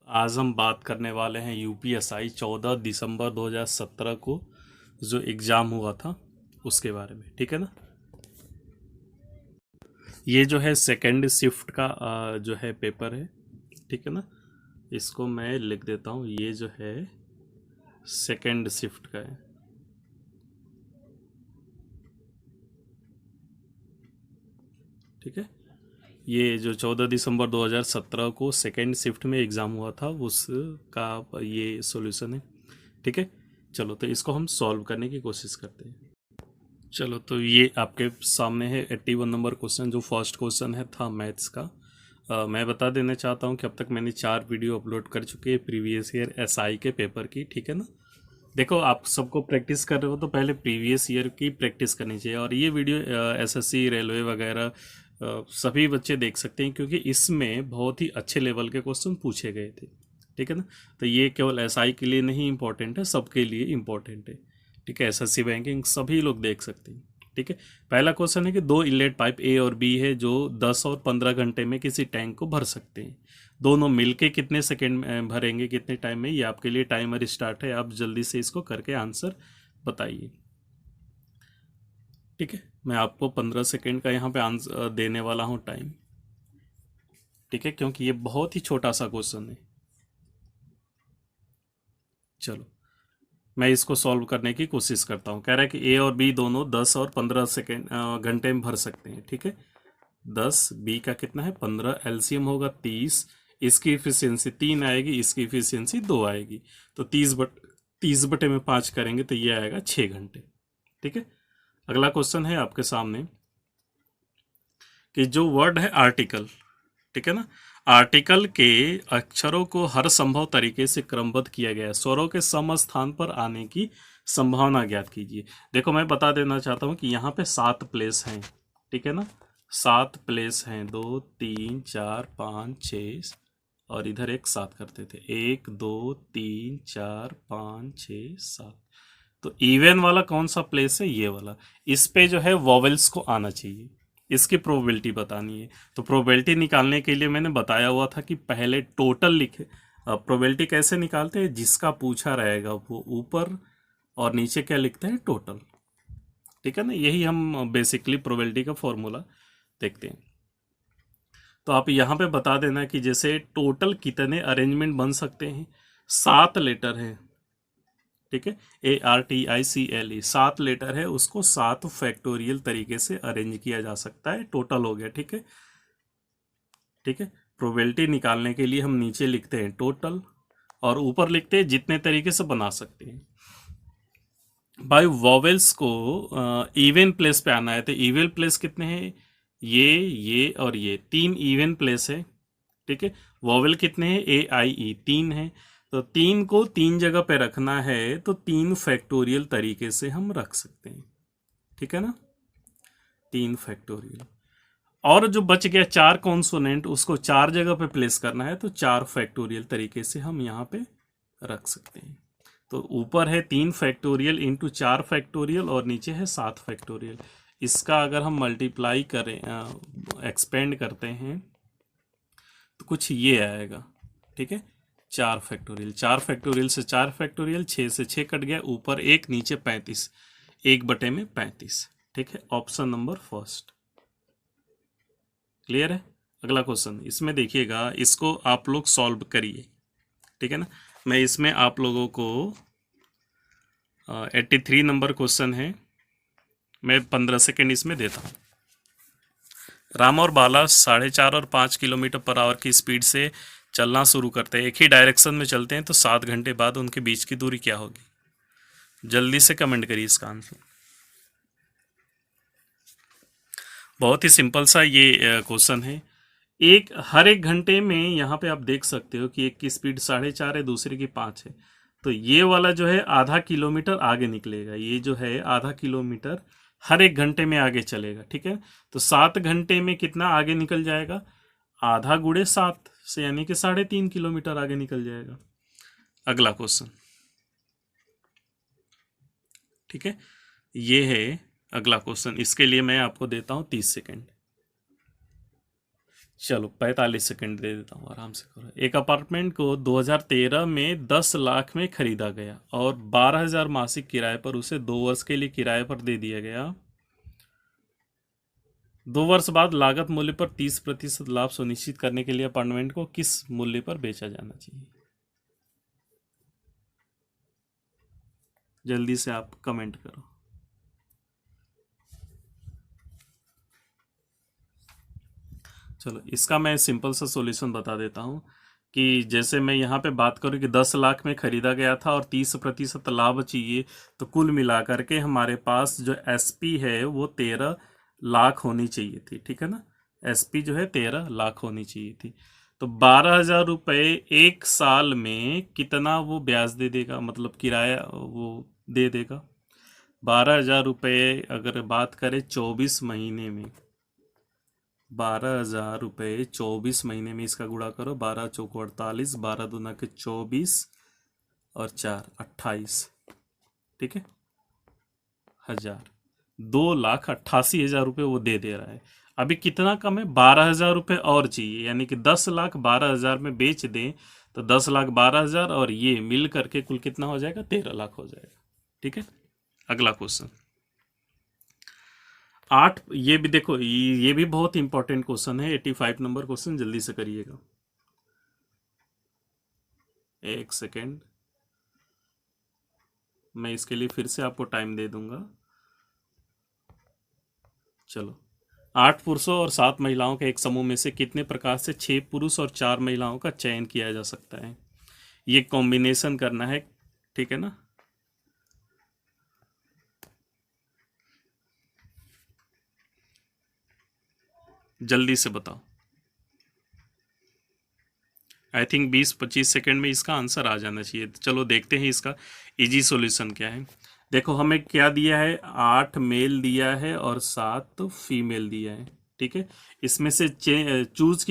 आज हम बात करने वाले हैं यूपीएसआई 14 दिसंबर 2017 को जो एग्ज़ाम हुआ था उसके बारे में। ठीक है ना। ये जो है सेकेंड शिफ्ट का जो है पेपर है। ठीक है ना। इसको मैं लिख देता हूँ, ये जो है सेकेंड शिफ्ट का है। ठीक है। ये जो 14 दिसंबर 2017 को सेकेंड शिफ्ट में एग्ज़ाम हुआ था उसका ये सॉल्यूशन है। ठीक है। चलो तो इसको हम सॉल्व करने की कोशिश करते हैं। चलो तो ये आपके सामने है 81 नंबर क्वेश्चन, जो फर्स्ट क्वेश्चन है था मैथ्स का। मैं बता देना चाहता हूँ कि अब तक मैंने 4 वीडियो अपलोड कर चुके हैं प्रीवियस ईयर एसआई के पेपर की। ठीक है ना। देखो, आप सबको प्रैक्टिस कर रहे हो तो पहले प्रीवियस ईयर की प्रैक्टिस करनी चाहिए, और ये वीडियो एसएससी रेलवे वगैरह सभी बच्चे देख सकते हैं, क्योंकि इसमें बहुत ही अच्छे लेवल के क्वेश्चन पूछे गए थे। ठीक है ना। तो ये केवल एसआई के लिए नहीं इम्पोर्टेंट है, सबके लिए इम्पोर्टेंट है। ठीक है। एसएससी बैंकिंग सभी लोग देख सकते हैं। ठीक है। पहला क्वेश्चन है कि दो इनलेट पाइप ए और बी है जो 10 और 15 घंटे में किसी टैंक को भर सकते हैं। दोनों मिलके कितने सेकंड में भरेंगे, कितने टाइम में? ये आपके लिए टाइमर स्टार्ट है, आप जल्दी से इसको करके आंसर बताइए। ठीक है। मैं आपको 15 सेकंड का यहाँ पे आंसर देने वाला हूँ टाइम। ठीक है, क्योंकि ये बहुत ही छोटा सा क्वेश्चन है। चलो मैं इसको सॉल्व करने की कोशिश करता हूँ। कह रहा है कि ए और बी दोनों 10 और 15 सेकेंड घंटे में भर सकते हैं। ठीक है। 10, बी का कितना है 15, एलसीएम होगा 30। इसकी इफिशियंसी 3 आएगी, इसकी इफिशियंसी 2 आएगी। तो 30 में 5 करेंगे तो ये आएगा 6 घंटे। ठीक है। अगला क्वेश्चन है आपके सामने कि जो वर्ड है आर्टिकल। ठीक है ना। आर्टिकल के अक्षरों को हर संभव तरीके से क्रमबद्ध किया गया है। स्वरों के सम स्थान पर आने की संभावना ज्ञात कीजिए। देखो, मैं बता देना चाहता हूं कि यहाँ पे 7 प्लेस हैं। ठीक है ना। 7 प्लेस हैं, 2 3 4 5 6, और इधर एक 7 करते थे, 1 2 3 4 5 6 7। तो इवन वाला कौन सा प्लेस है? ये वाला। इस पे जो है वॉवेल्स को आना चाहिए, इसकी प्रोबेबिलिटी बतानी है। तो प्रोबेबिलिटी निकालने के लिए मैंने बताया हुआ था कि पहले टोटल लिखे। प्रोबेबिलिटी कैसे निकालते हैं? जिसका पूछा रहेगा वो ऊपर और नीचे क्या लिखते हैं? टोटल। ठीक है ना। यही हम बेसिकली प्रोबेबिलिटी का फॉर्मूला देखते हैं। तो आप यहाँ पे बता देना कि जैसे टोटल कितने अरेंजमेंट बन सकते हैं। 7 लेटर है। ठीक है। ARTICLE 7 लेटर है, उसको 7 फैक्टोरियल तरीके से अरेंज किया जा सकता है। टोटल हो गया। ठीक है। ठीक है। प्रोबेबिलिटी निकालने के लिए हम नीचे लिखते हैं टोटल, और ऊपर लिखते हैं जितने तरीके से बना सकते हैं। भाई वॉवेल्स को इवन प्लेस पे आना है, तो इवन प्लेस कितने हैं? ये और ये 3 इवन प्लेस है। ठीक है। वॉवेल कितने हैं? AIE 3 है। तो 3 को 3 जगह पे रखना है, तो 3 फैक्टोरियल तरीके से हम रख सकते हैं। ठीक है ना। 3 फैक्टोरियल। और जो बच गया 4 कॉन्सोनेंट, उसको 4 जगह पे प्लेस करना है, तो 4 फैक्टोरियल तरीके से हम यहाँ पे रख सकते हैं। तो ऊपर है 3 फैक्टोरियल इंटू 4 फैक्टोरियल, और नीचे है 7 फैक्टोरियल। इसका अगर हम मल्टीप्लाई करें, एक्सपेंड करते हैं, तो कुछ ये आएगा। ठीक है। 4 फैक्टोरियल, 4 फैक्टोरियल से 4 फैक्टोरियल, 6 से 6 कट गया, ऊपर 1 नीचे 35, 1/35। ठीक है। Option number first. क्लियर है। अगला क्वेश्चन इसमें देखिएगा, इसको आप लोग सॉल्व करिए। ठीक है ना। मैं इसमें आप लोगों को 83 नंबर क्वेश्चन है, मैं 15 सेकेंड इसमें देता हूँ। राम और बाला 4.5 और 5 किलोमीटर पर आवर की स्पीड से चलना शुरू करते हैं। एक ही डायरेक्शन में चलते हैं, तो 7 घंटे बाद उनके बीच की दूरी क्या होगी? जल्दी से कमेंट करिए इसका आंसर। बहुत ही सिंपल सा ये क्वेश्चन है। हर एक घंटे में यहाँ पे आप देख सकते हो कि एक की स्पीड 4.5 है, दूसरे की 5 है। तो ये वाला जो है आधा किलोमीटर आगे निकलेगा, ये जो है आधा किलोमीटर हर एक घंटे में आगे चलेगा। ठीक है। तो 7 घंटे में कितना आगे निकल जाएगा? आधा गुणे 7 से, यानी कि 3.5 किलोमीटर आगे निकल जाएगा। अगला क्वेश्चन। ठीक है। ये है अगला क्वेश्चन। इसके लिए मैं आपको देता हूं 30 सेकेंड। चलो 45 सेकंड दे देता हूँ, आराम से करो। एक अपार्टमेंट को 2013 में 10 लाख में खरीदा गया और 12,000 मासिक किराए पर उसे 2 वर्ष के लिए किराए पर दे दिया गया। 2 वर्ष बाद लागत मूल्य पर 30% लाभ सुनिश्चित करने के लिए अपार्टमेंट को किस मूल्य पर बेचा जाना चाहिए? जल्दी से आप कमेंट करो। चलो इसका मैं सिंपल सा सॉल्यूशन बता देता हूँ कि जैसे मैं यहाँ पे बात करूँ कि 10 लाख में खरीदा गया था और 30% लाभ चाहिए, तो कुल मिलाकर के हमारे पास जो एसपी है वो 13 लाख होनी चाहिए थी, ठीक है ना। एसपी जो है 13 लाख होनी चाहिए थी। तो 12,000 रुपये एक साल में कितना वो ब्याज दे देगा, मतलब किराया वो दे देगा। 12,000 रुपये अगर बात करें 24 महीने में, 12,000 रुपये 24 महीने में इसका गुणा करो, 12 चौको 48, 12 दूना के 24 और 4 28, ठीक है, हजार। 2,88,000 रुपये वो दे दे रहा है। अभी कितना कम है, 12,000 रुपये और चाहिए, यानी कि 10,00,000 12,000 में बेच दें तो 10,00,000 12,000 और ये मिल करके कुल कितना हो जाएगा, 13 लाख हो जाएगा, ठीक है। अगला क्वेश्चन 8, ये भी देखो, ये भी बहुत इंपॉर्टेंट क्वेश्चन है, 85 नंबर क्वेश्चन, जल्दी से करिएगा। एक सेकेंड, मैं इसके लिए फिर से आपको टाइम दे दूंगा। चलो, 8 पुरुषों और 7 महिलाओं के एक समूह में से कितने प्रकार से 6 पुरुष और 4 महिलाओं का चयन किया जा सकता है? ये कॉम्बिनेशन करना है, ठीक है ना। जल्दी से बताओ। आई थिंक 20-25 सेकंड में इसका आंसर आ जाना चाहिए। चलो देखते हैं इसका इजी सॉल्यूशन क्या है। देखो हमें क्या दिया है, 8 मेल दिया है और 7 फीमेल दिया है, ठीक है। इसमें से चूज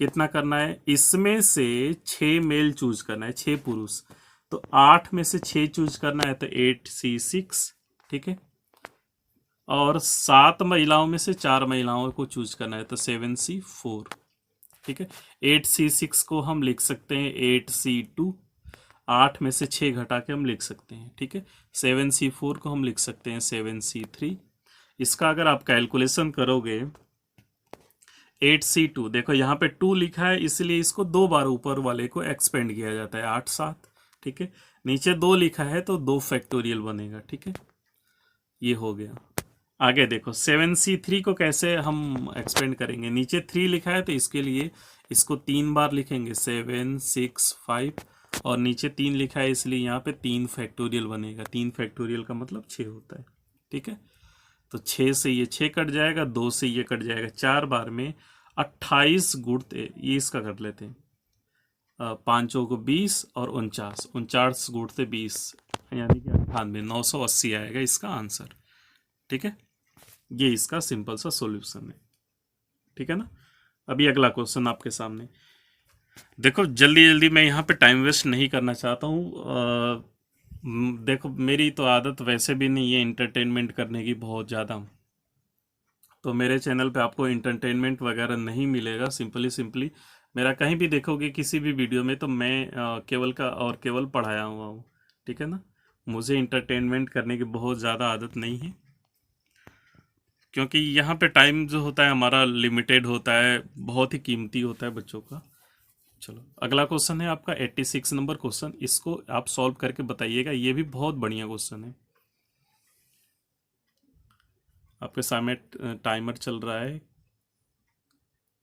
कितना करना है, इसमें से 6 मेल चूज करना है, 6 पुरुष, तो 8 में से 6 चूज करना है, तो 8C6, ठीक है। और 7 महिलाओं में से 4 महिलाओं को चूज करना है, तो 7C4, ठीक है। 8C6 को हम लिख सकते हैं 8C2, 8 में से 6 घटा के हम लिख सकते हैं, ठीक है। 7C4 को हम लिख सकते हैं 7C3। इसका अगर आप कैलकुलेशन करोगे, 8C2, देखो यहाँ पे 2 लिखा है इसलिए इसको 2 बार ऊपर वाले को एक्सपेंड किया जाता है, 8-7, ठीक है। नीचे 2 लिखा है तो 2 फैक्टोरियल बनेगा, ठीक है। ये हो गया। आगे देखो 7C3 को कैसे हम एक्सपेंड करेंगे, नीचे 3 लिखा है तो इसके लिए इसको 3 बार लिखेंगे, 7 6 5, और नीचे 3 लिखा है इसलिए यहाँ पे 3 फैक्टोरियल बनेगा। 3 फैक्टोरियल का मतलब 6 होता है, ठीक है। तो 6 से ये 6 कट जाएगा, 2 से ये कट जाएगा, 4 बार में 28 गुणते, ये इसका कर लेते हैं, 5 चौको 20 और 49 गुणते 20, यानी कि 98, 980 आएगा इसका आंसर, ठीक है। ये इसका सिंपल सा सॉल्यूशन है, ठीक है ना। अभी अगला क्वेश्चन आपके सामने, देखो जल्दी जल्दी, मैं यहाँ पे टाइम वेस्ट नहीं करना चाहता हूँ। देखो मेरी तो आदत वैसे भी नहीं है इंटरटेनमेंट करने की बहुत ज़्यादा, तो मेरे चैनल पे आपको इंटरटेनमेंट वगैरह नहीं मिलेगा। सिंपली मेरा कहीं भी देखोगे किसी भी वीडियो में तो मैं केवल का और केवल पढ़ाया हुआ हूँ, ठीक है ना। मुझे इंटरटेनमेंट करने की बहुत ज़्यादा आदत नहीं है, क्योंकि यहाँ पे टाइम जो होता है हमारा लिमिटेड होता है, बहुत ही कीमती होता है बच्चों का। चलो अगला क्वेश्चन है आपका 86 नंबर क्वेश्चन, इसको आप सॉल्व करके बताइएगा। ये भी बहुत बढ़िया क्वेश्चन है। आपके सामने टाइमर चल रहा है,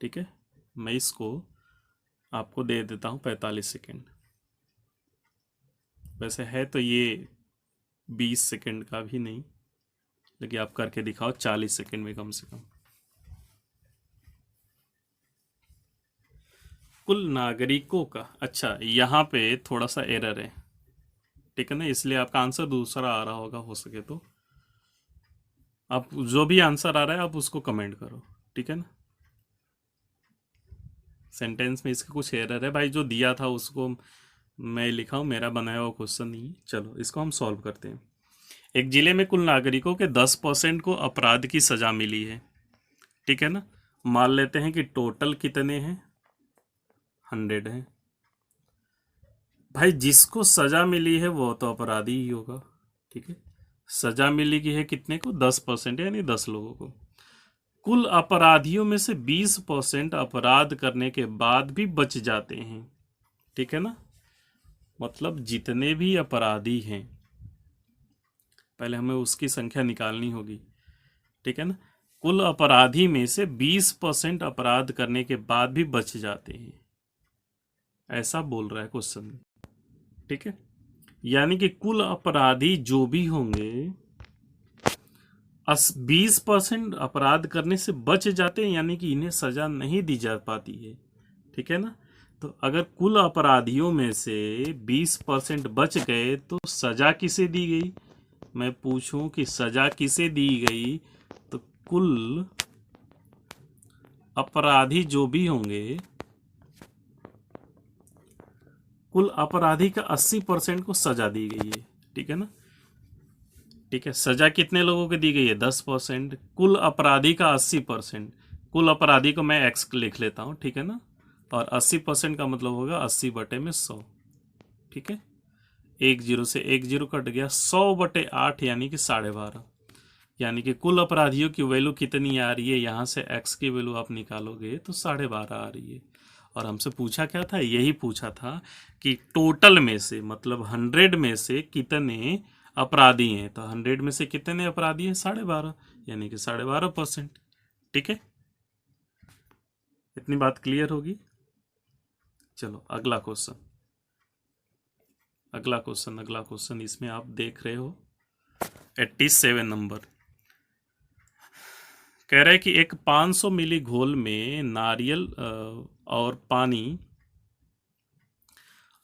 ठीक है। मैं इसको आपको दे देता हूँ 45 सेकेंड। वैसे है तो ये 20 सेकेंड का भी नहीं, लेकिन आप करके दिखाओ 40 सेकेंड में कम से कम। कुल नागरिकों का, अच्छा यहाँ पे थोड़ा सा एरर है, ठीक है ना, इसलिए आपका आंसर दूसरा आ रहा होगा, हो सके तो आप जो भी आंसर आ रहा है आप उसको कमेंट करो, ठीक है ना। सेंटेंस में इसका कुछ एरर है भाई, जो दिया था उसको मैं लिखा हूँ, मेरा बनाया हुआ क्वेश्चन नहीं है। चलो इसको हम सॉल्व करते हैं। एक जिले में कुल नागरिकों के 10% को अपराध की सजा मिली है, ठीक है ना, मान लेते हैं कि टोटल कितने हैं, 100 हैं। भाई जिसको सजा मिली है वो तो अपराधी ही होगा, ठीक है। सजा मिली की है कितने को, 10%, यानी 10 लोगों को। कुल अपराधियों में से 20% अपराध करने के बाद भी बच जाते हैं, ठीक है ना। मतलब जितने भी अपराधी हैं, पहले हमें उसकी संख्या निकालनी होगी, ठीक है ना। कुल अपराधी में से 20% अपराध करने के बाद भी बच जाते हैं, ऐसा बोल रहा है क्वेश्चन में, ठीक है। यानी कि कुल अपराधी जो भी होंगे 20% अपराध करने से बच जाते हैं, यानी कि इन्हें सजा नहीं दी जा पाती है, ठीक है ना। तो अगर कुल अपराधियों में से 20% बच गए तो सजा किसे दी गई, मैं पूछूं कि सजा किसे दी गई, तो कुल अपराधी जो भी होंगे, कुल अपराधी का 80% को सजा दी गई है, ठीक है ना। ठीक है, सजा कितने लोगों को दी गई है, 10%। कुल अपराधी का 80%, कुल अपराधी को मैं एक्स लिख लेता हूं, ठीक है ना। और 80% का मतलब होगा 80/100, ठीक है। 10 से 10 कट गया, 100/8 यानी कि 12.5। यानी कि कुल अपराधियों की वैल्यू कितनी आ रही है, यहां से एक्स की वैल्यू आप निकालोगे तो 12.5 आ रही है। और हमसे पूछा क्या था, यही पूछा था कि टोटल में से, मतलब 100 में से कितने अपराधी हैं। तो 100 में से कितने अपराधी हैं, 12.5, यानी कि 12.5%, ठीक है। इतनी बात क्लियर होगी। चलो अगला क्वेश्चन, अगला क्वेश्चन, अगला क्वेश्चन, इसमें आप देख रहे हो 87 नंबर। कह रहा है कि एक 500 मिली घोल में नारियल और पानी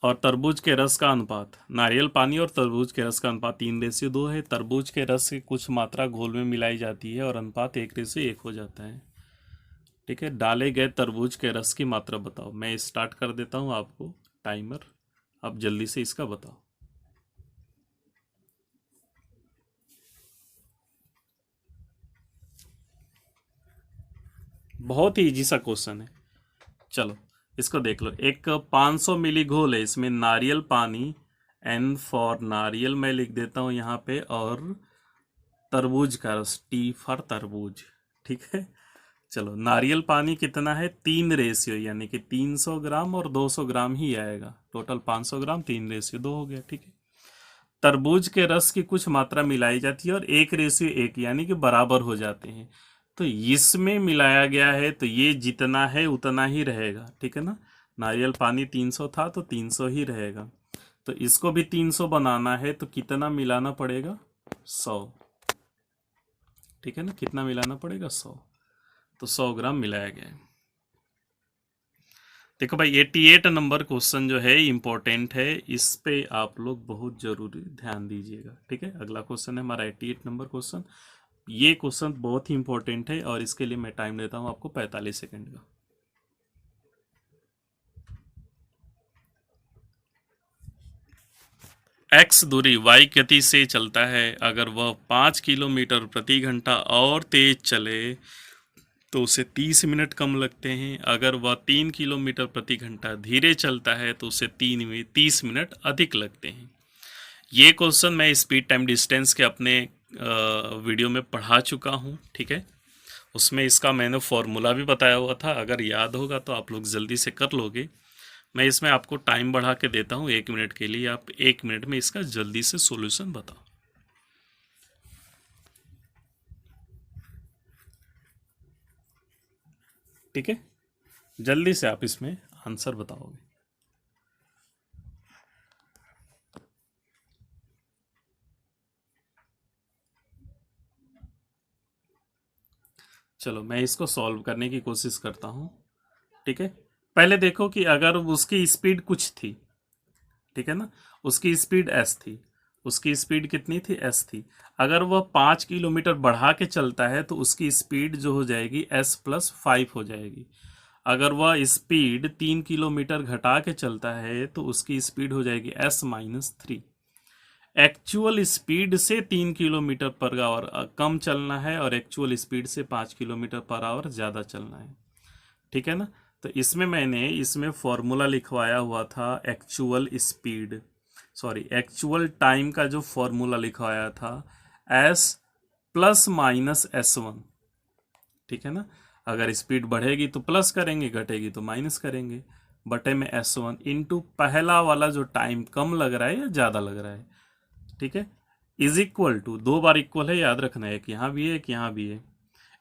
और तरबूज के रस का अनुपात, नारियल पानी और तरबूज के रस का अनुपात 3:2 है। तरबूज के रस की कुछ मात्रा घोल में मिलाई जाती है और अनुपात 1:1 हो जाता है, ठीक है। डाले गए तरबूज के रस की मात्रा बताओ। मैं स्टार्ट कर देता हूं आपको टाइमर, आप जल्दी से इसका बताओ। बहुत ही इजी सा क्वेश्चन है। चलो इसको देख लो। एक 500 मिली घोल है, इसमें नारियल पानी, एन फॉर नारियल मैं लिख देता हूं यहाँ पे, और तरबूज का रस, टी फॉर तरबूज, ठीक है। चलो नारियल पानी कितना है, 3 यानी कि 300 ग्राम और 200 ग्राम ही आएगा, टोटल 500 ग्राम, 3:2 हो गया, ठीक है। तरबूज के रस की कुछ मात्रा मिलाई जाती है और 1:1 यानी कि बराबर हो जाते हैं। तो इसमें मिलाया गया है तो ये जितना है उतना ही रहेगा, ठीक है ना। नारियल पानी 300 था तो 300 ही रहेगा। तो इसको भी 300 बनाना है तो कितना मिलाना पड़ेगा, 100, ठीक है ना। कितना मिलाना पड़ेगा, 100। तो 100 ग्राम मिलाया गया है। देखो भाई 88 नंबर क्वेश्चन जो है इंपॉर्टेंट है, इस पे आप लोग बहुत जरूरी ध्यान दीजिएगा, ठीक है। अगला क्वेश्चन है हमारा 88 नंबर क्वेश्चन। ये क्वेश्चन बहुत ही इंपॉर्टेंट है और इसके लिए मैं टाइम देता हूं आपको 45 सेकंड का। एक्स दूरी वाई गति से चलता है, अगर वह 5 किलोमीटर प्रति घंटा और तेज चले तो उसे 30 मिनट कम लगते हैं। अगर वह 3 किलोमीटर प्रति घंटा धीरे चलता है तो उसे 30 मिनट अधिक लगते हैं। ये क्वेश्चन मैं स्पीड टाइम डिस्टेंस के अपने वीडियो में पढ़ा चुका हूँ, ठीक है। उसमें इसका मैंने फॉर्मूला भी बताया हुआ था, अगर याद होगा तो आप लोग जल्दी से कर लोगे। मैं इसमें आपको टाइम बढ़ा के देता हूँ 1 मिनट के लिए, आप 1 मिनट में इसका जल्दी से सॉल्यूशन बताओ, ठीक है। जल्दी से आप इसमें आंसर बताओगे। चलो मैं इसको सॉल्व करने की कोशिश करता हूँ, ठीक है। पहले देखो कि अगर उसकी स्पीड कुछ थी, ठीक है ना, उसकी स्पीड एस थी, उसकी स्पीड कितनी थी, एस थी। अगर वह 5 किलोमीटर बढ़ा के चलता है तो उसकी स्पीड जो हो जाएगी S+5 हो जाएगी। अगर वह स्पीड 3 किलोमीटर घटा के चलता है तो उसकी स्पीड हो जाएगी S-3। एक्चुअल स्पीड से 3 किलोमीटर पर आवर कम चलना है और एक्चुअल स्पीड से 5 किलोमीटर पर आवर ज़्यादा चलना है, ठीक है ना। तो इसमें मैंने इसमें फॉर्मूला लिखवाया हुआ था actual speed, sorry actual time का जो फॉर्मूला लिखवाया था एस प्लस माइनस S1, ठीक है ना। अगर स्पीड बढ़ेगी तो प्लस करेंगे, घटेगी तो माइनस करेंगे, बटे में S1 इंटू पहला वाला जो टाइम कम लग रहा है या ज़्यादा लग रहा है, ठीक है, इज इक्वल टू, 2 बार इक्वल है याद रखना है, एक यहाँ भी है एक यहाँ भी है।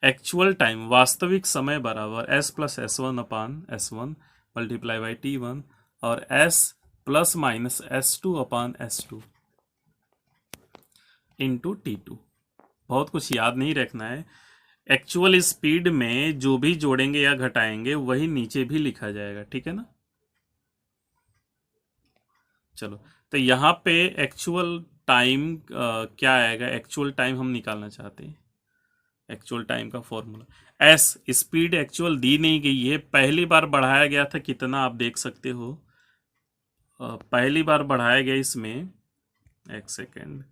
एक्चुअल टाइम वास्तविक समय बराबर S plus S1 upon S1 multiply by T1 और S प्लस माइनस S2 अपान S2 इंटू T2। बहुत कुछ याद नहीं रखना है, एक्चुअल स्पीड में जो भी जोड़ेंगे या घटाएंगे वही नीचे भी लिखा जाएगा, ठीक है ना। चलो, तो यहाँ पे एक्चुअल टाइम क्या आएगा, एक्चुअल टाइम हम निकालना चाहते हैं, एक्चुअल टाइम का फॉर्मूला एस, स्पीड एक्चुअल दी नहीं गई है, पहली बार बढ़ाया गया था कितना आप देख सकते हो, पहली बार बढ़ाया गया इसमें, एक सेकेंड,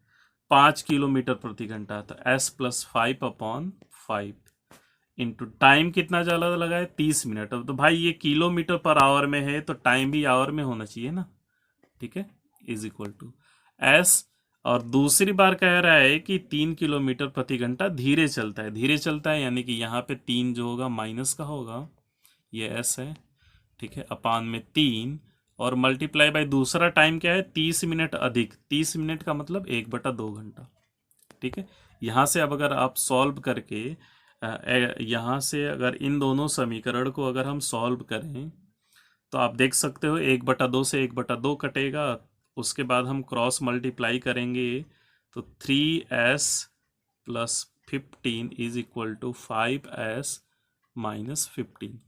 5 किलोमीटर प्रति घंटा, तो एस प्लस 5/5 इंटू टाइम कितना ज़्यादा लगा है 30 मिनट। अब तो भाई ये किलोमीटर पर आवर में है तो टाइम भी आवर में होना चाहिए ना, ठीक है, इज इक्वल टू एस। और दूसरी बार कह रहा है कि 3 किलोमीटर प्रति घंटा धीरे चलता है, धीरे चलता है यानी कि यहाँ पे 3 जो होगा माइनस का होगा, ये एस है, ठीक है, अपान में 3 और मल्टीप्लाई बाय दूसरा टाइम क्या है 30 मिनट अधिक, 30 मिनट का मतलब 1/2 घंटा, ठीक है। यहाँ से अब अगर आप सॉल्व करके यहाँ से अगर इन दोनों समीकरण को अगर हम सॉल्व करें तो आप देख सकते हो 1/2 से 1/2 कटेगा, उसके बाद हम क्रॉस मल्टीप्लाई करेंगे तो 3s plus 15 is equal to 5s minus 15,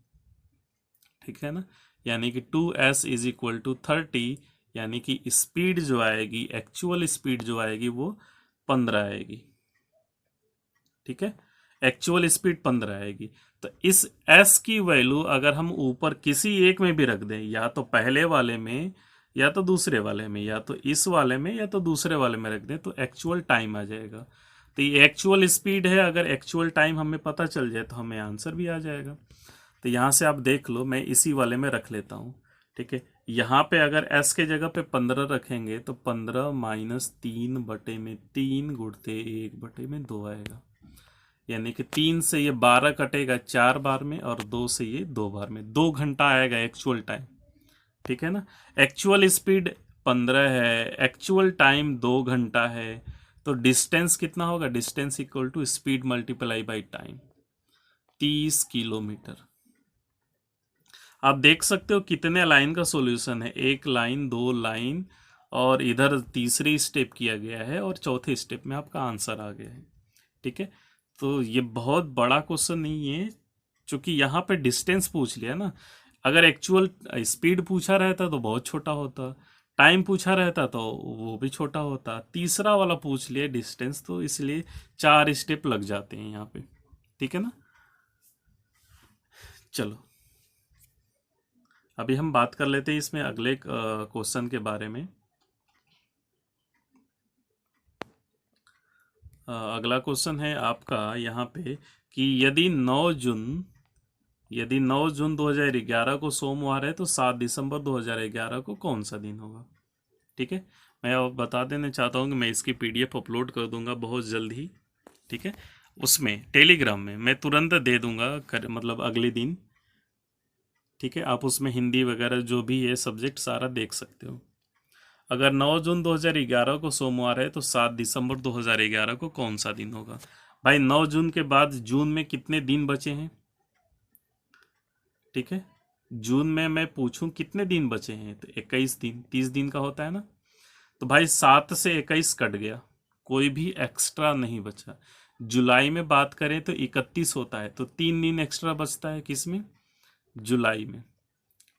ठीक है ना, यानी कि 2s इज इक्वल टू 30, यानी कि स्पीड जो आएगी, एक्चुअल स्पीड जो आएगी वो 15 आएगी, ठीक है, एक्चुअल स्पीड 15 आएगी। तो इस s की वैल्यू अगर हम ऊपर किसी एक में भी रख दें, या तो पहले वाले में या तो दूसरे वाले में, या तो इस वाले में या तो दूसरे वाले में रख दें, तो एक्चुअल टाइम आ जाएगा। तो ये एक्चुअल स्पीड है, अगर एक्चुअल टाइम हमें पता चल जाए तो हमें आंसर भी आ जाएगा। तो यहाँ से आप देख लो, मैं इसी वाले में रख लेता हूँ, ठीक है। यहाँ पे अगर s के जगह पे 15 रखेंगे तो 15 माइनस 3/3 गुणते 1/2 आएगा, यानी कि 3 से ये 12 कटेगा 4 बार में और 2 से ये 2 बार में, 2 घंटा आएगा एक्चुअल टाइम, ठीक है ना। एक्चुअल स्पीड 15 है, एक्चुअल टाइम 2 घंटा है, तो डिस्टेंस कितना होगा, distance equal to speed multiply by time, 30 kilometre. आप देख सकते हो कितने लाइन का सॉल्यूशन है, 1 लाइन 2 लाइन और इधर तीसरी स्टेप किया गया है और चौथे स्टेप में आपका आंसर आ गया है, ठीक है। तो ये बहुत बड़ा क्वेश्चन नहीं है, क्योंकि यहाँ पे डिस्टेंस पूछ लिया ना, अगर एक्चुअल स्पीड पूछा रहता तो बहुत छोटा होता, टाइम पूछा रहता तो वो भी छोटा होता, तीसरा वाला पूछ लिया डिस्टेंस, तो इसलिए 4 स्टेप लग जाते हैं यहाँ पे, ठीक है ना। चलो, अभी हम बात कर लेते हैं इसमें अगले क्वेश्चन के बारे में। अगला क्वेश्चन है आपका यहाँ पे कि यदि 9 जून 2011 को सोमवार है तो 7 दिसंबर 2011 को कौन सा दिन होगा, ठीक है। मैं अब बता देना चाहता हूँ कि मैं इसकी PDF अपलोड कर दूंगा बहुत जल्द ही, ठीक है, उसमें टेलीग्राम में मैं तुरंत दे दूंगा, मतलब अगले दिन, ठीक है। आप उसमें हिंदी वगैरह जो भी है सब्जेक्ट सारा देख सकते हो। अगर 9 जून 2011 को सोमवार है तो 7 दिसंबर 2011 को कौन सा दिन होगा। भाई 9 जून के बाद जून में कितने दिन बचे हैं, ठीक है, जून में मैं पूछूं कितने दिन बचे हैं तो 21 दिन, 30 दिन का होता है ना। तो भाई 7 से 21 कट गया, कोई भी एक्स्ट्रा नहीं बचा। जुलाई में बात करें तो 31 होता है, तो 3 दिन एक्स्ट्रा बचता है किसमें, जुलाई में,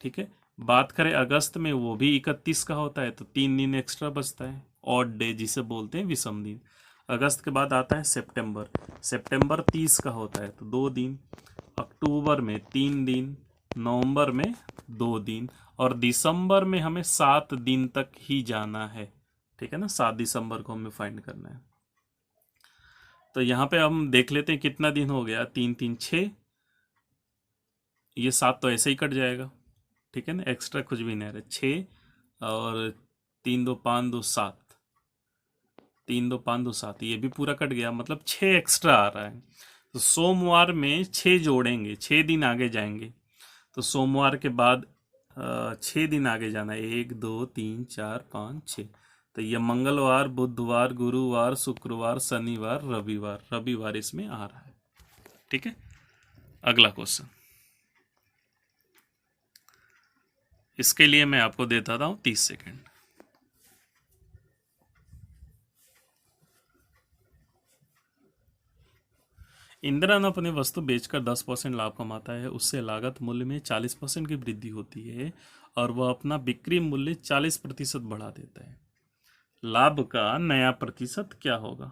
ठीक है। बात करें अगस्त में, वो भी 31 का होता है, तो 3 दिन एक्स्ट्रा बचता है, ऑड डे जिसे बोलते हैं, विषम दिन। अगस्त के बाद आता है सितंबर, सितंबर 30 का होता है तो 2 दिन, अक्टूबर में 3 दिन, नवंबर में 2 दिन, और दिसंबर में हमें 7 दिन तक ही जाना है, ठीक है ना, 7 दिसंबर को हमें फाइंड करना है। तो यहाँ पे हम देख लेते हैं कितना दिन हो गया, 3 3 6, ये 7 तो ऐसे ही कट जाएगा, ठीक है ना, एक्स्ट्रा कुछ भी नहीं आ रहा है। 6 और 3 2 5 2 7, 3 2 5 2 7, ये भी पूरा कट गया, मतलब 6 एक्स्ट्रा आ रहा है। तो सोमवार में 6 जोड़ेंगे, 6 दिन आगे जाएंगे। तो सोमवार के बाद 6 दिन आगे जाना है, 1 2 3 4 5 6। तो ये मंगलवार, बुधवार, गुरुवार, शुक्रवार, शनिवार, रविवार, रविवार इसमें आ रहा है। ठीक है, अगला क्वेश्चन, इसके लिए मैं आपको देता हूँ 30 सेकेंड। इंद्रन अपने वस्तु बेचकर 10% लाभ कमाता है, उससे लागत मूल्य में 40% की वृद्धि होती है और वह अपना बिक्री मूल्य 40% बढ़ा देता है। लाभ का नया प्रतिशत क्या होगा?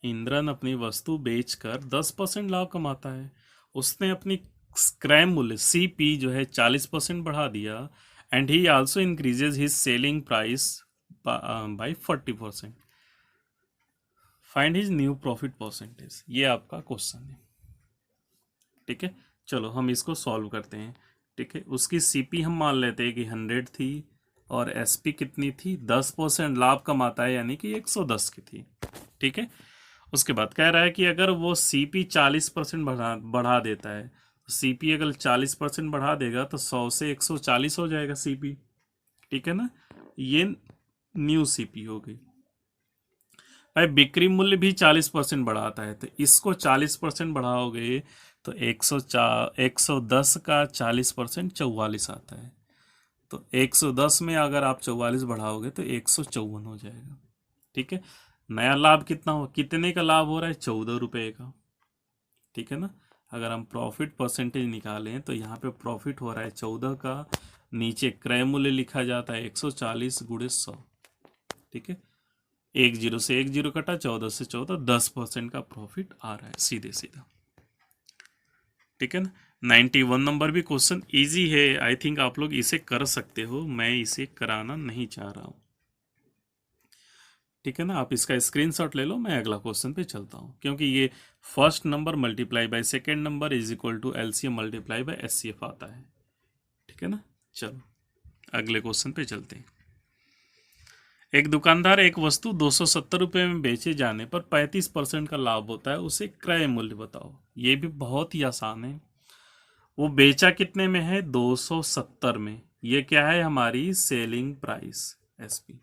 इंद्रन अपनी वस्तु बेचकर 10% लाभ कमाता है, उसने अपनी क्रय मूल्य सीपी जो है 40% बढ़ा दिया, and he also increases his selling price by 40%। Find his new profit percentage, ये आपका क्वेश्चन है। ठीक है, चलो हम इसको सॉल्व करते हैं। ठीक है, उसकी सीपी हम मान लेते हैं कि 100 थी और एसपी कितनी थी, 10% लाभ कमाता है यानी कि 110 की थी। ठीक है, उसके बाद कह रहा है कि अगर वो सीपी 40% बढ़ा देता है, तो सीपी अगर 40% बढ़ा देगा तो 100 से 140 हो जाएगा सीपी। ठीक है ना, ये न्यू सीपी हो गई। भाई बिक्री मूल्य भी 40% बढ़ाता है, तो इसको 40% बढ़ाओगे तो 110 का 40% 44 आता है। तो 110 में अगर आप 44 बढ़ाओगे तो 154 हो जाएगा। ठीक है, नया लाभ कितना हो, कितने का लाभ हो रहा है, 14 रुपए का। ठीक है ना, अगर हम प्रॉफिट परसेंटेज निकालें तो यहाँ पे प्रॉफिट हो रहा है 14 का, नीचे क्रय मूल्य लिखा जाता है 140 गुणे 100। ठीक है, 10 से 10 कटा, 14 से 14, 10% का प्रॉफिट आ रहा है सीधे सीधा। ठीक है ना, 91 नंबर भी क्वेश्चन इजी है, आई थिंक आप लोग इसे कर सकते हो, मैं इसे कराना नहीं चाह रहा हूँ। ठीक है ना, आप इसका स्क्रीनशॉट ले लो, मैं अगला क्वेश्चन पे चलता हूँ, क्योंकि ये first number multiply by second number is equal to LCM multiply by HCF आता है। ठीक है ना, चलो अगले क्वेश्चन पे चलते हैं। एक दुकानदार एक वस्तु 270 रुपये में बेचे जाने पर 35% का लाभ होता है, उसे क्रय मूल्य बताओ। ये भी बहुत ही आसान है। वो बेचा कितने में है, 270 में, ये क्या है हमारी सेलिंग प्राइस एसपी।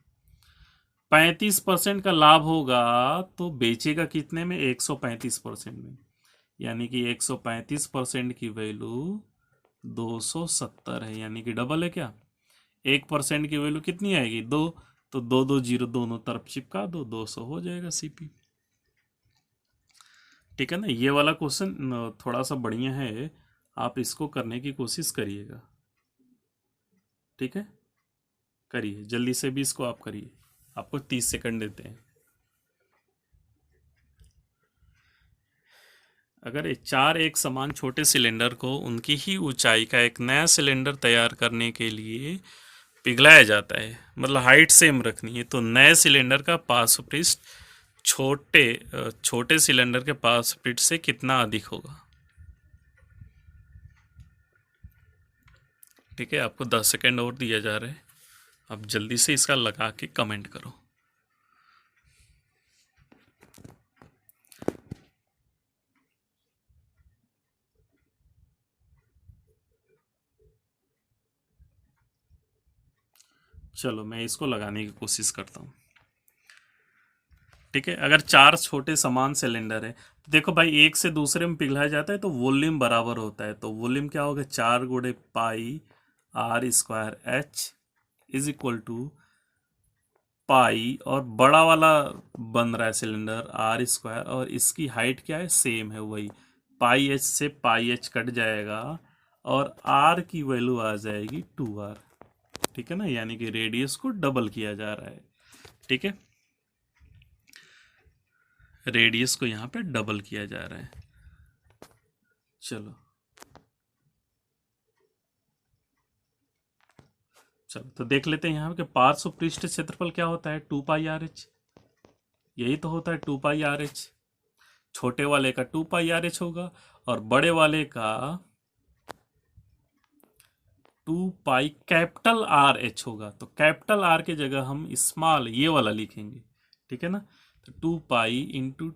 35% का लाभ होगा तो बेचेगा कितने में, 135% में, यानी कि 135% की वैल्यू 270 है, यानी कि डबल है क्या। 1% की वैल्यू कितनी आएगी, 2, तो 2 2 0 दोनों तरफ चिपका दो, 200 हो जाएगा सीपी। ठीक है ना, ये वाला क्वेश्चन थोड़ा सा बढ़िया है, आप इसको करने की कोशिश करिएगा। ठीक है, करिए जल्दी से भी इसको आप करिए, आपको 30 सेकंड देते हैं। अगर ये 4 एक समान छोटे सिलेंडर को उनकी ही ऊंचाई का एक नया सिलेंडर तैयार करने के लिए पिघलाया जाता है, मतलब हाइट सेम रखनी है, तो नए सिलेंडर का पार्श्व पृष्ठ छोटे सिलेंडर के पार्श्व पृष्ठ से कितना अधिक होगा। ठीक है, आपको 10 सेकंड और दिया जा रहा है, आप जल्दी से इसका लगा के कमेंट करो। चलो मैं इसको लगाने की कोशिश करता हूँ। ठीक है, अगर 4 छोटे समान सिलेंडर है, देखो भाई एक से दूसरे में पिघलाया जाता है तो वॉल्यूम बराबर होता है, तो वॉल्यूम क्या होगा, 4 गुणे pi r square h is equal to pi, और बड़ा वाला बन रहा है सिलेंडर आर स्क्वायर, और इसकी हाइट क्या है, सेम है वही, पाई एच से पाई एच कट जाएगा और आर की वैल्यू आ जाएगी 2r। ठीक है ना, यानी कि रेडियस को डबल किया जा रहा है। ठीक है, रेडियस को यहाँ पे डबल किया जा रहा है। चलो चलो तो देख लेते हैं यहाँ पे कि पार्श्व पृष्ठ क्षेत्रफल क्या होता है, 2πr/h। यही तो होता है 2πr/h। छोटे वाले का 2πr/h होगा और बड़े वाले का 2π कैपिटल RH होगा। तो कैपिटल R की जगह हम स्मॉल ये वाला लिखेंगे, ठीक है ना। तो 2π ×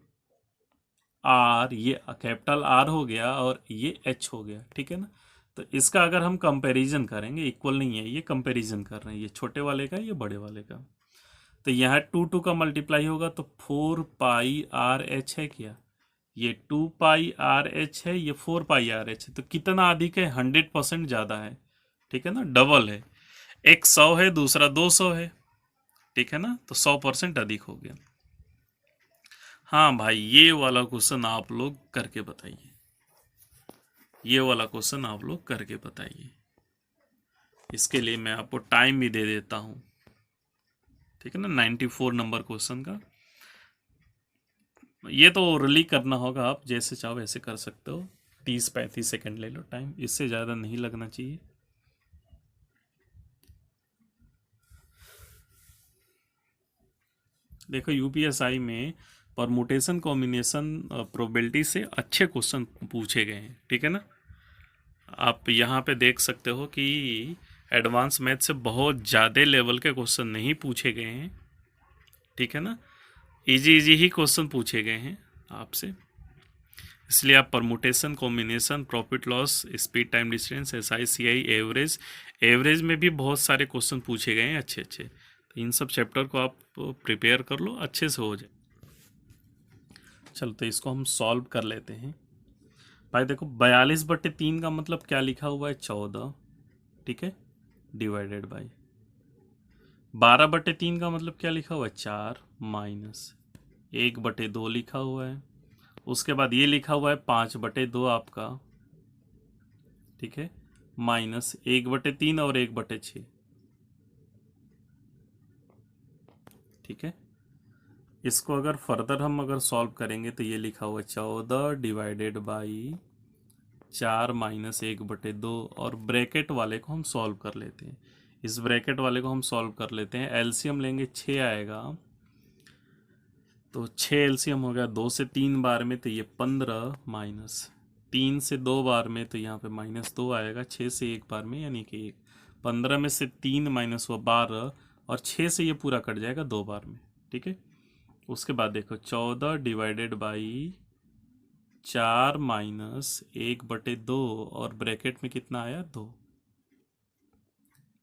R, ये कैपिटल R हो गया और ये H हो गया, ठीक है ना। तो इसका अगर हम कंपैरिजन करेंगे, इक्वल नहीं है, ये कंपैरिजन कर रहे हैं, ये छोटे वाले का ये बड़े वाले का। तो यहाँ 2 का मल्टीप्लाई होगा तो 4πRH है क्या, ये 2πRH है, ये 4πRH है। तो कितना अधिक है, 100% ज्यादा है, ठीक है ना, डबल है। एक 100 है, दूसरा 200 है, ठीक है ना, तो 100% अधिक हो गया। हाँ भाई, ये वाला क्वेश्चन आप लोग करके बताइए, ये वाला क्वेश्चन आप लोग करके बताइए। इसके लिए मैं आपको टाइम भी दे देता हूं, ठीक है ना। 94 नंबर क्वेश्चन का ये तो ओरली करना होगा, आप जैसे चाहो वैसे कर सकते हो। 30-35 सेकंड ले लो टाइम, इससे ज़्यादा नहीं लगना चाहिए। देखो यूपीएसआई में परमुटेशन कॉम्बिनेशन प्रोबेबिलिटी से अच्छे क्वेश्चन पूछे गए हैं, ठीक है ना। आप यहाँ पे देख सकते हो कि एडवांस मैथ से बहुत ज़्यादा लेवल के क्वेश्चन नहीं पूछे गए हैं, ठीक है ना। इजी इजी ही क्वेश्चन पूछे गए हैं आपसे, इसलिए आप permutation combination, profit loss, speed time distance, SI CI, average, average में भी बहुत सारे क्वेश्चन पूछे गए हैं अच्छे अच्छे। तो इन सब चैप्टर को आप प्रिपेयर कर लो, अच्छे से हो जाए। चलो तो इसको हम सॉल्व कर लेते हैं। भाई देखो 42/3 का मतलब क्या लिखा हुआ है, 14, ठीक है, डिवाइडेड बाई 12/3 का मतलब क्या लिखा हुआ है, 4 माइनस 1/2 लिखा हुआ है। उसके बाद ये लिखा हुआ है 5/2 आपका, ठीक है, माइनस 1/3 और 1/6, ठीक है। इसको अगर फर्दर हम अगर सॉल्व करेंगे तो ये लिखा हुआ है 14 डिवाइडेड बाई 4 माइनस 1/2, और ब्रैकेट वाले को हम सॉल्व कर लेते हैं। इस ब्रैकेट वाले को हम सॉल्व कर लेते हैं, एलसीएम लेंगे 6 आएगा, तो 6 एलसीएम हो गया 2 से 3 बार में, तो ये 15 माइनस 3 से 2 बार में, तो यहाँ पे -2 आएगा, 6 से 1 बार में यानी कि 1, 15 में से 3 माइनस हुआ 12, और 6 से ये पूरा कट जाएगा 2 बार में, ठीक है। उसके बाद देखो 14 डिवाइडेड बाई 4 माइनस 1/2, और ब्रैकेट में कितना आया 2,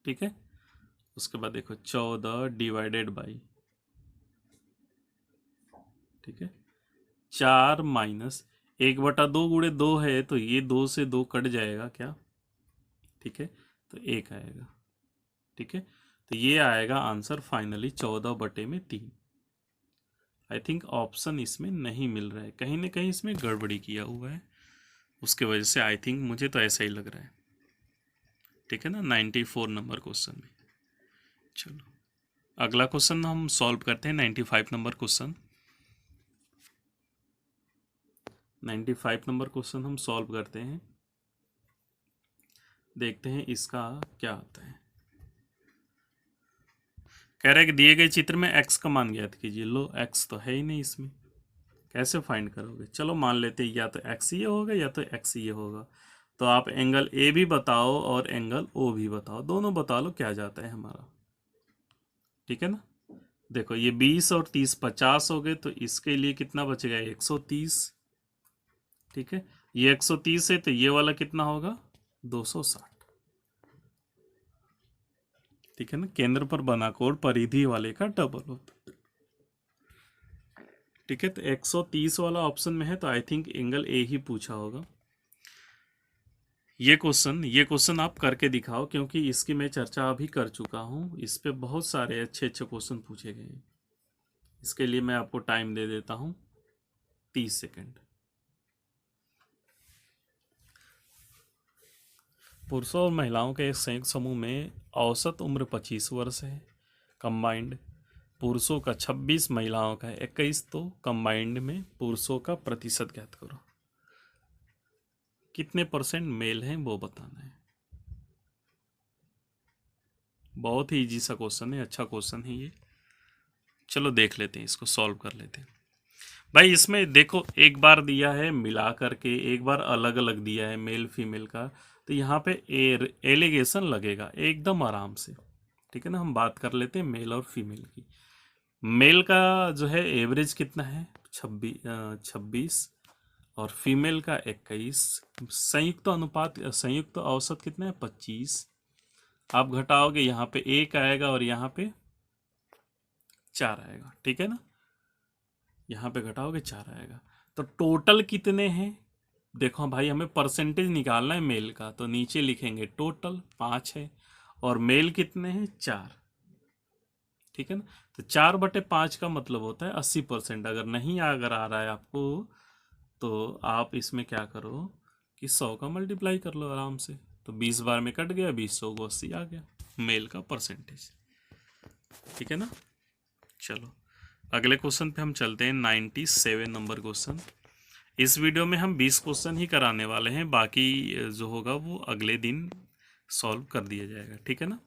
ठीक है। उसके बाद देखो 14 डिवाइडेड बाई, ठीक है, 4 माइनस 1/2 गुणे 2 है, तो ये 2 से 2 कट जाएगा क्या, ठीक है, तो 1 आएगा, ठीक है। तो ये आएगा answer finally 14/3। I think option इसमें नहीं मिल रहा है, कहीं ना कहीं इसमें गड़बड़ी किया हुआ है, उसके वजह से आई थिंक, मुझे तो ऐसा ही लग रहा है, ठीक है ना। 94 नंबर क्वेश्चन में। चलो अगला क्वेश्चन हम सॉल्व करते हैं, 95 नंबर क्वेश्चन। 95 नंबर क्वेश्चन हम सॉल्व करते हैं, देखते हैं इसका क्या आता है। कह रहा है कि दिए गए चित्र में x का मान ज्ञात कीजिए। लो x तो है ही नहीं इसमें, कैसे फाइंड करोगे। चलो मान लेते हैं या तो x ये होगा या तो x ये होगा। तो आप एंगल A भी बताओ और एंगल O भी बताओ, दोनों बता लो क्या जाता है हमारा, ठीक है ना। देखो ये 20 और 30 50 हो गए, तो इसके लिए कितना बचेगा 130, ठीक है। ये 130 है तो ये वाला कितना होगा 260, ठीक है ना। केंद्र पर बना कोण परिधि वाले का डबल होता है, ठीक है। तो 130 वाला ऑप्शन में है, तो आई थिंक एंगल ए ही पूछा होगा। ये क्वेश्चन आप करके दिखाओ, क्योंकि इसकी मैं चर्चा अभी कर चुका हूं, इस पे बहुत सारे अच्छे अच्छे क्वेश्चन पूछे गए हैं। इसके लिए मैं आपको टाइम दे देता हूं 30 सेकंड। पुरुषों और महिलाओं के एक संयुक्त समूह में औसत उम्र 25 वर्ष है। कंबाइंड पुरुषों का 26, महिलाओं का 21, तो कंबाइंड में पुरुषों का प्रतिशत ज्ञात करो। कितने % मेल हैं वो बताना है, बहुत ही इजी सा क्वेश्चन है, अच्छा क्वेश्चन है ये। चलो देख लेते हैं, इसको सॉल्व कर लेते हैं। भाई इसमें देखो, एक बार दिया है मिला करके, एक बार अलग अलग दिया है मेल फीमेल का, तो यहाँ पे एलिगेशन लगेगा एकदम आराम से। ठीक है ना, हम बात कर लेते हैं मेल और फीमेल की। मेल का जो है एवरेज कितना है, 26 और फीमेल का 21। संयुक्त अनुपात, संयुक्त औसत कितना है, 25। आप घटाओगे, यहाँ पे 1 आएगा और यहाँ पे 4 आएगा। ठीक है ना, यहाँ पे घटाओगे 4 आएगा। तो टोटल कितने हैं, देखो भाई हमें परसेंटेज निकालना है मेल का, तो नीचे लिखेंगे टोटल 5 है और मेल कितने हैं, 4। ठीक है ना, तो 4/5 का मतलब होता है 80%। अगर आ रहा है आपको, तो आप इसमें क्या करो कि 100 का मल्टीप्लाई कर लो आराम से, तो 20 बार में कट गया, 20 100 को 80 आ गया मेल का परसेंटेज। ठीक है ना, चलो अगले क्वेश्चन पे हम चलते हैं। 97 नंबर क्वेश्चन। इस वीडियो में हम 20 क्वेश्चन ही कराने वाले हैं, बाकी जो होगा वो अगले दिन सॉल्व कर दिया जाएगा। ठीक है ना,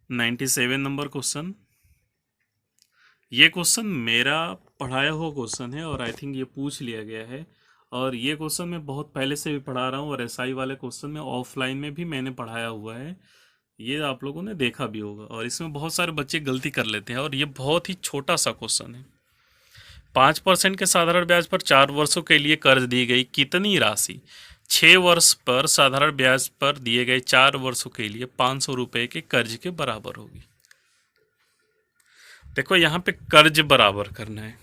97 नंबर क्वेश्चन। ये क्वेश्चन मेरा पढ़ाया हुआ क्वेश्चन है और आई थिंक ये पूछ लिया गया है। और ये क्वेश्चन मैं बहुत पहले से भी पढ़ा रहा हूँ और एसआई वाले क्वेश्चन में ऑफलाइन में भी मैंने पढ़ाया हुआ है, ये आप लोगों ने देखा भी होगा। और इसमें बहुत सारे बच्चे गलती कर लेते हैं और ये बहुत ही छोटा सा क्वेश्चन है। 5% के साधारण ब्याज पर 4 वर्षों के लिए कर्ज दी गई कितनी राशि 6 वर्ष पर साधारण ब्याज पर दिए गए 4 वर्षों के लिए 500 रुपए के कर्ज के बराबर होगी। देखो यहाँ पे कर्ज बराबर करना है।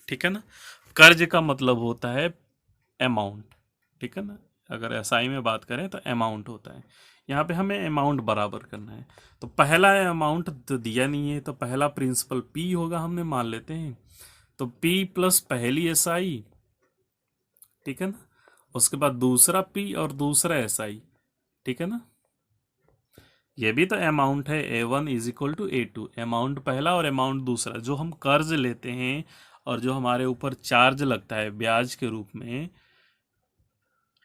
ठीक है ना, कर्ज का मतलब होता है अमाउंट। ठीक है ना, अगर एसआई में बात करें तो अमाउंट होता है, यहाँ पे हमें अमाउंट बराबर करना है। तो पहला अमाउंट तो दिया नहीं है, तो पहला प्रिंसिपल पी होगा, हमने मान लेते हैं। तो पी प्लस पहली एसआई, ठीक है ना, उसके बाद दूसरा पी और दूसरा एसआई। ठीक है ना, ये भी तो अमाउंट है, A1 is equal to A2। Amount पहला और अमाउंट दूसरा, जो हम कर्ज लेते हैं और जो हमारे ऊपर चार्ज लगता है ब्याज के रूप में,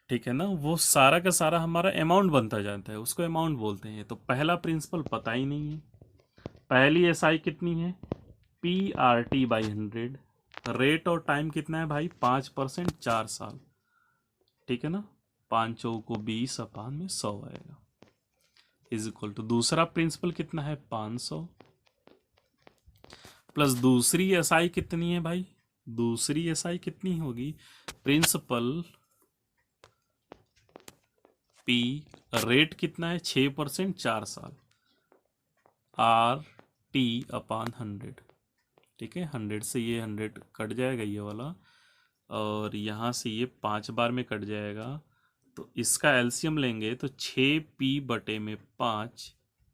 ठीक है ना, वो सारा का सारा हमारा अमाउंट बनता जाता है, उसको अमाउंट बोलते हैं। तो पहला प्रिंसिपल पता ही नहीं है। पहली एसआई कितनी है, PRT/100। रेट और टाइम कितना है भाई, 5%, 4 साल। ठीक है ना, 5 चौको 20 अपान में 100 आएगा, इज इक्वल टू दूसरा प्रिंसिपल कितना है, 500 प्लस दूसरी एसआई कितनी है भाई, दूसरी एसआई कितनी होगी, प्रिंसिपल पी, रेट कितना है 6%, 4 साल, RT/100। ठीक है, 100 से ये 100 कट जाएगा ये वाला, और यहाँ से ये 5 बार में कट जाएगा। तो इसका एलसीएम लेंगे तो 6P/5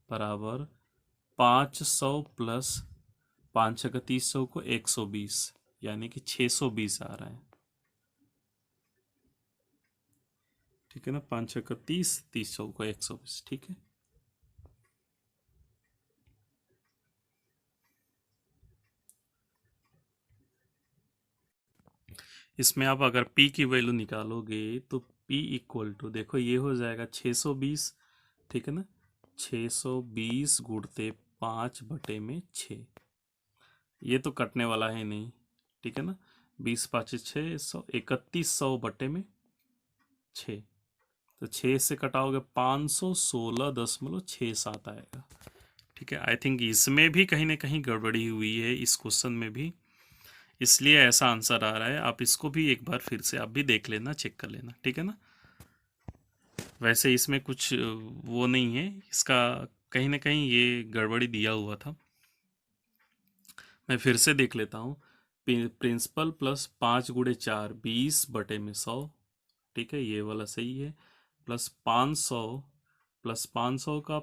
बराबर 500 प्लस 5 का 300 को 120, यानी कि 620 आ रहा है। ठीक है ना, 5 का 30, 300 को 120। ठीक है, इसमें आप अगर P की वैल्यू निकालोगे तो P इक्वल टू, देखो ये हो जाएगा 620। ठीक है ना, 620 गुणते 5/6, ये तो कटने वाला है नहीं। ठीक है ना, 20×5 = 600, 3100/6, तो 6 से कटाओगे 516.67 आएगा। ठीक है, आई थिंक इसमें भी कहीं ना कहीं गड़बड़ी हुई है, इस क्वेश्चन में भी, इसलिए ऐसा आंसर आ रहा है। आप इसको भी एक बार फिर से आप भी देख लेना, चेक कर लेना। ठीक है ना, वैसे इसमें कुछ वो नहीं है, इसका कहीं ना कहीं ये गड़बड़ी दिया हुआ था। मैं फिर से देख लेता हूँ। Principal plus 5×4 20/100। ठीक है, ये वाला सही है, प्लस 500 प्लस 500 का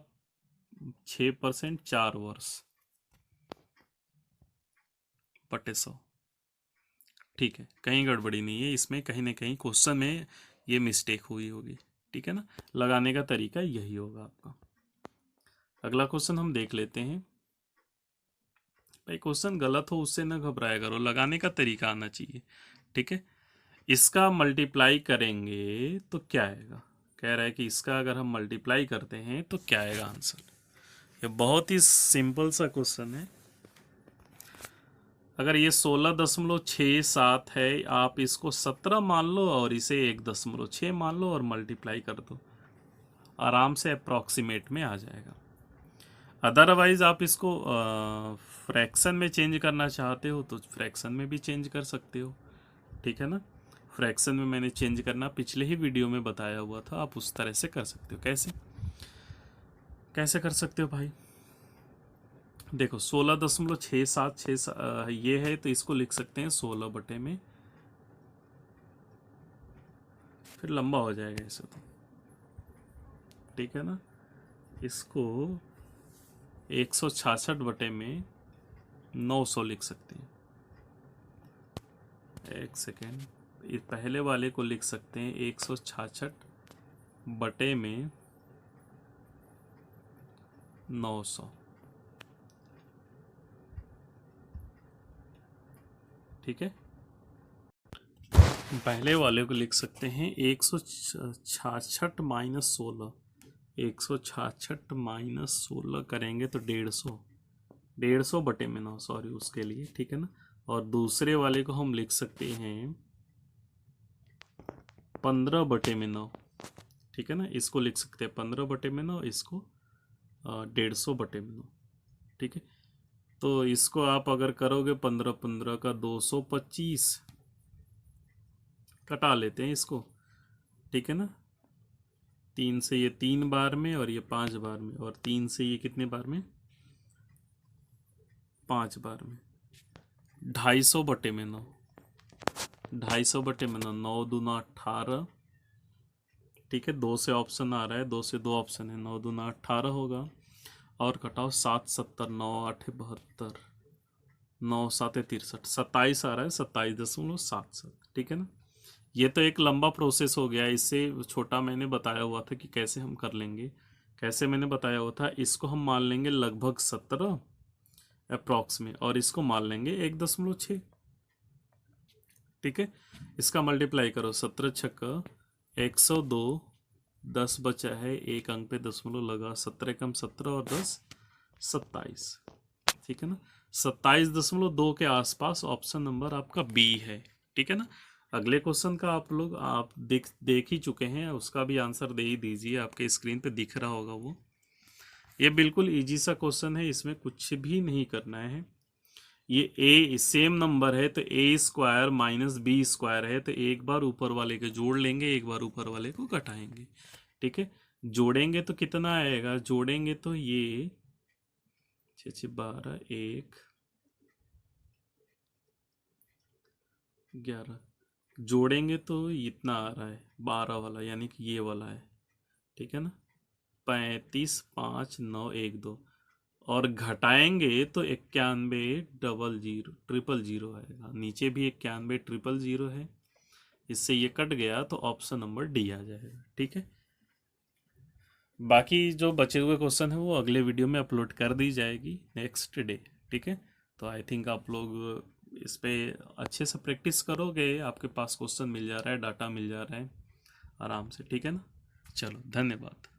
6%, 4 वर्ष बटे 100। ठीक है, कहीं गड़बड़ी नहीं है इसमें, कहीं ना कहीं क्वेश्चन में ये मिस्टेक हुई होगी। ठीक है ना, लगाने का तरीका यही होगा आपका। अगला क्वेश्चन हम देख लेते हैं। भाई क्वेश्चन गलत हो उससे ना घबराया करो, लगाने का तरीका आना चाहिए। ठीक है, इसका मल्टीप्लाई करेंगे तो क्या आएगा, कह रहा है कि इसका अगर हम मल्टीप्लाई करते हैं तो क्या आएगा आंसर। ये बहुत ही सिंपल सा क्वेश्चन है। अगर ये 16.67 है, आप इसको 17 मान लो और इसे 1.6 मान लो और मल्टीप्लाई कर दो, आराम से अप्रॉक्सीमेट में आ जाएगा। अदरवाइज आप इसको फ्रैक्शन में चेंज करना चाहते हो तो फ्रैक्शन में भी चेंज कर सकते हो, ठीक है ना। फ्रैक्शन में मैंने चेंज करना पिछले ही वीडियो में बताया हुआ था, आप उस तरह से कर सकते हो। कैसे कैसे कर सकते हो भाई, देखो 16.67 ये है तो इसको लिख सकते हैं 16 बटे में, फिर लंबा हो जाएगा ऐसे तो, ठीक है ना। इसको 166 बटे में 900 लिख सकते हैं। एक सेकेंड, ये पहले वाले को लिख सकते हैं 166 बटे में 900, ठीक है। पहले वाले को लिख सकते हैं 166 माइनस 16, 166 माइनस 16 करेंगे तो 150 बटे में 9, सॉरी उसके लिए, ठीक है ना। और दूसरे वाले को हम लिख सकते हैं 15 बटे में 9, ठीक है ना। इसको लिख सकते हैं 15 बटे में 9, इसको 150 बटे में 9, ठीक है। तो इसको आप अगर करोगे 15 15 का 225, कटा लेते हैं इसको, ठीक है ना। 3 से ये 3 बार में और ये 5 बार में, और 3 से ये कितने बार में, 5 बार में। 250 बटे में 9, 250 बटे में 9, 9 दूना 18, ठीक है। 2 से ऑप्शन आ रहा है, 2 से 2 ऑप्शन है, 9 दूना 18 होगा। और घटाओ 7 70, 9 8 72, 9 7 63, 27 आ रहा है, 27.77, ठीक है ना। ये तो एक लंबा प्रोसेस हो गया, इससे छोटा मैंने बताया हुआ था कि कैसे हम कर लेंगे। कैसे मैंने बताया हुआ था, इसको हम मान लेंगे लगभग 17 अप्रॉक्स में, और इसको मान लेंगे 1.6, ठीक है। इसका मल्टीप्लाई करो, 17 छक्का 102, 10 बचा है, एक अंक पे दशमलव लगा, 17 कम 17 और 10 27, ठीक है ना। 27.2 के आसपास ऑप्शन नंबर आपका बी है, ठीक है ना। अगले क्वेश्चन का आप देख ही चुके हैं, उसका भी आंसर दे ही दीजिए, आपके स्क्रीन पे दिख रहा होगा वो। ये बिल्कुल इजी सा क्वेश्चन है, इसमें कुछ भी नहीं करना है। ये ए सेम नंबर है तो ए स्क्वायर माइनस बी स्क्वायर है, तो एक बार ऊपर वाले को जोड़ लेंगे, एक बार ऊपर वाले को घटाएंगे, ठीक है। जोड़ेंगे तो कितना आएगा, जोड़ेंगे तो ये 6 12 1 11, जोड़ेंगे तो इतना आ रहा है 12 वाला, यानी कि ये वाला है, ठीक है ना। 35 5 9 1 2, और घटाएंगे तो 91 000 आएगा, नीचे भी 91 000 है, इससे ये कट गया तो ऑप्शन नंबर डी आ जाएगा, ठीक है। बाकी जो बचे हुए क्वेश्चन है वो अगले वीडियो में अपलोड कर दी जाएगी नेक्स्ट डे, ठीक है। तो आई थिंक आप लोग इस पे अच्छे से प्रैक्टिस करोगे, आपके पास क्वेश्चन मिल जा रहा है, डाटा मिल जा रहा है आराम से, ठीक है ना। चलो धन्यवाद।